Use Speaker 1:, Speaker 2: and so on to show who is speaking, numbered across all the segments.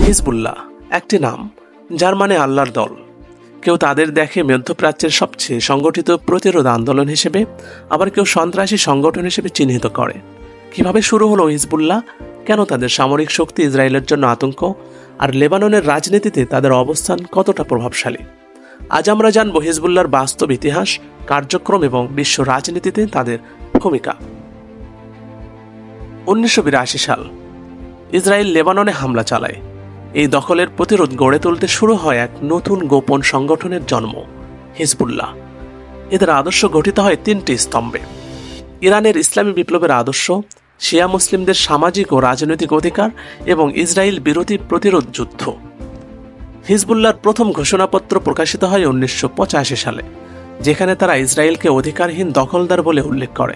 Speaker 1: Hezbollah একটি নাম, যার মানে আল্লাহর দল। কেউ তাদের দেখে মধ্যপ্রাচ্যের সবচেয়ে সংগঠিত প্রতিরোধ আন্দোলন হিসেবে, আবার কেউ সন্ত্রাসী সংগঠন হিসেবে চিহ্নিত করে। কিভাবে শুরু হলো হিজবুল্লাহ, কেন তাদের সামরিক শক্তি ইসরায়েলের জন্য আতঙ্ক, আর লেবাননের রাজনীতিতে তাদের অবস্থান কতটা প্রভাবশালী, আজ আমরা জানব হিজবুল্লাহর বাস্তব ইতিহাস, কার্যক্রম এবং বিশ্ব রাজনীতিতে তাদের ভূমিকা। 1982 সাল ইসরায়েল লেবাননে হামলা চালায়। এই দখলের প্রতিরোধ গড়ে তুলতে শুরু হয় এক নতুন গোপন সংগঠনের জন্ম, হিজবুল্লাহ। এদের আদর্শ গঠিত হয় 3টি স্তম্ভে: ইরানের ইসলামী বিপ্লবের আদর্শ, শিয়া মুসলিমদের সামাজিক ও রাজনৈতিক অধিকার এবং ইসরায়েল বিরোধী প্রতিরোধ যুদ্ধ। হিজবুল্লাহর প্রথম ঘোষণাপত্র প্রকাশিত হয় 1985 সালে, যেখানে তারা ইসরায়েলকে অধিকারহীন দখলদার বলে উল্লেখ করে।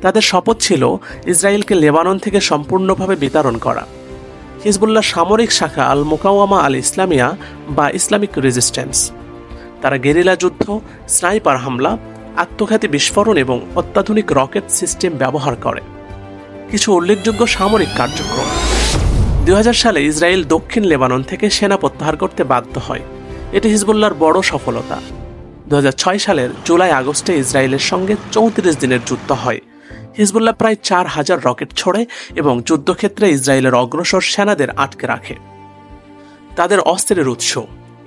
Speaker 1: তাদের শপথ ছিল ইসরায়েলকে লেবানন থেকে সম্পূর্ণভাবে বিতাড়ন করা। হিজবুল্লাহ সামরিক শাখা আল মুকাওয়ামা আল ইসলামিয়া বা ইসলামিক রেজিস্ট্যান্স। তারা গেরিলা যুদ্ধ, স্নাইপার হামলা, আত্মঘাতী বিস্ফোরণ এবং অত্যাধুনিক রকেট সিস্টেম ব্যবহার করে। কিছু উল্লেখযোগ্য সামরিক কার্যক্রম: 2000 সালে ইসরায়েল দক্ষিণ লেবানন থেকে সেনা প্রত্যাহার করতে বাধ্য হয়। এটি হিজবুল্লাহর বড় সফলতা। 2006 সালের জুলাই-আগস্টে ইসরায়েলের সঙ্গে 34 দিনের যুদ্ধ হয়। হিজবুল্লাহ প্রায় 4000 রকেট ছোড়ে এবং যুদ্ধক্ষেত্রে ইসরায়েলের অগ্রসর সেনাদের আটকে রাখে। তাদের অস্ত্রের উৎস: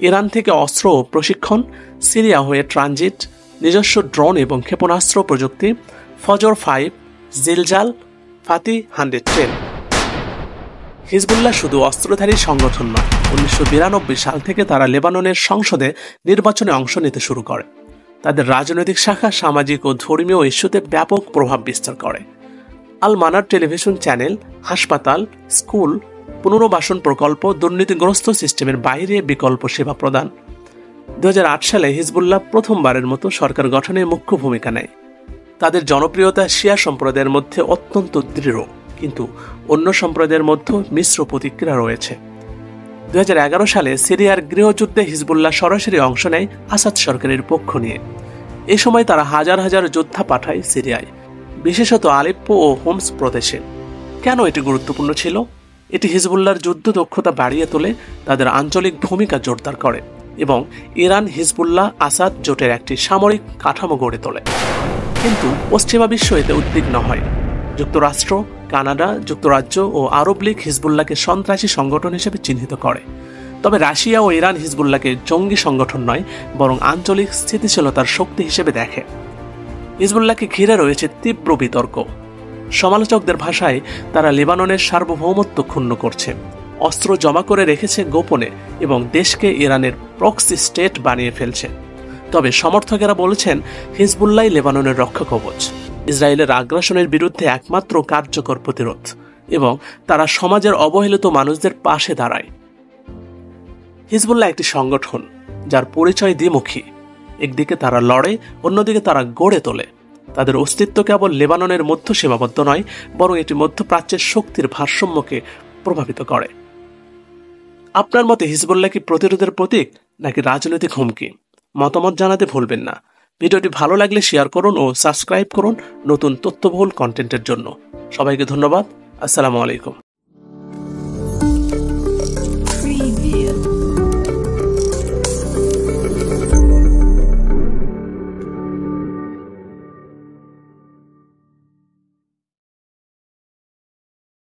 Speaker 1: ইরান থেকে অস্ত্র ও প্রশিক্ষণ, সিরিয়া হয়ে ট্রানজিট, নিজস্ব ড্রোন এবং ক্ষেপণাস্ত্র প্রযুক্তি, ফজর 5, জিলজাল, ফাতি 110। হিজবুল্লাহ শুধু অস্ত্রধারী সংগঠন নয়, 1992 সাল থেকে তারা লেবাননের সংসদে নির্বাচনে অংশ নিতে শুরু করে। তাদের রাজনৈতিক শাখা সামাজিক ও ধর্মীয় ইস্যুতে ব্যাপক প্রভাব বিস্তার করে। আল মানার টেলিভিশন চ্যানেল, হাসপাতাল, স্কুল, পুনর্বাসন প্রকল্প, দুর্নীতিগ্রস্ত সিস্টেমের বাইরে বিকল্প সেবা প্রদান। 2008 সালে হিজবুল্লাহ প্রথমবারের মতো সরকার গঠনে মুখ্য ভূমিকা নেয়। তাদের জনপ্রিয়তা শিয়া সম্প্রদায়ের মধ্যে অত্যন্ত দৃঢ়, কিন্তু অন্য সম্প্রদায়ের মধ্যে মিশ্র প্রতিক্রিয়া রয়েছে। 2011 সালে সিরিয়ার গৃহযুদ্ধে হিজবুল্লাহ সরাসরি অংশ নেয় আসাদ সরকারের পক্ষ নিয়ে। এ সময় তারা হাজার হাজার যোদ্ধা পাঠায় সিরিয়ায়, বিশেষত আলেপ্পো ও হোমস প্রদেশে। কেন এটি গুরুত্বপূর্ণ ছিল? এটি হিজবুল্লাহর যুদ্ধ দক্ষতা বাড়িয়ে তোলে, তাদের আঞ্চলিক ভূমিকা জোরদার করে এবং ইরান হিজবুল্লাহ আসাদ জোটের একটি সামরিক কাঠামো গড়ে তোলে। কিন্তু পশ্চিমা বিশ্ব এতে উদ্বিগ্ন হয়। যুক্তরাষ্ট্র, কানাডা, যুক্তরাজ্য ও আরব লীগ হিজবুল্লাহকে সন্ত্রাসী সংগঠন হিসেবে চিহ্নিত করে। তবে রাশিয়া ও ইরান হিজবুল্লাহকে জঙ্গি সংগঠন নয়, বরং আঞ্চলিক স্থিতিশীলতার শক্তি হিসেবে দেখে। হিজবুল্লাহকে ঘিরে রয়েছে তীব্র বিতর্ক। সমালোচকদের ভাষায় তারা লেবাননের সার্বভৌমত্ব ক্ষুণ্ণ করছে, অস্ত্র জমা করে রেখেছে গোপনে এবং দেশকে ইরানের প্রক্সি স্টেট বানিয়ে ফেলছে। তবে সমর্থকেরা বলেছেন হিজবুল্লাহ লেবাননের রক্ষা কবচ, ইসরায়েলের আগ্রাসনের বিরুদ্ধে একমাত্র কার্যকর প্রতিরোধ, এবং তারা সমাজের অবহেলিত মানুষদের পাশে দাঁড়ায়। হিজবুল্লাহ একটি সংগঠন যার পরিচয় দ্বিমুখী। একদিকে তারা লড়ে, অন্যদিকে তারা গড়ে তোলে। তাদের অস্তিত্ব কেবল লেবাননের মধ্যে সীমাবদ্ধ নয়, বরং এটি মধ্যপ্রাচ্যের শক্তির ভারসাম্যকে প্রভাবিত করে। আপনার মতে হিজবুল্লাহ কি প্রতিরোধের প্রতীক নাকি রাজনৈতিক হুমকি? মতামত জানাতে ভুলবেন না। ভিডিওটি ভালো লাগলে শেয়ার করুন ও সাবস্ক্রাইব করুন নতুন তথ্যবহুল কন্টেন্টের জন্য। সবাইকে ধন্যবাদ। আসসালামু আলাইকুম।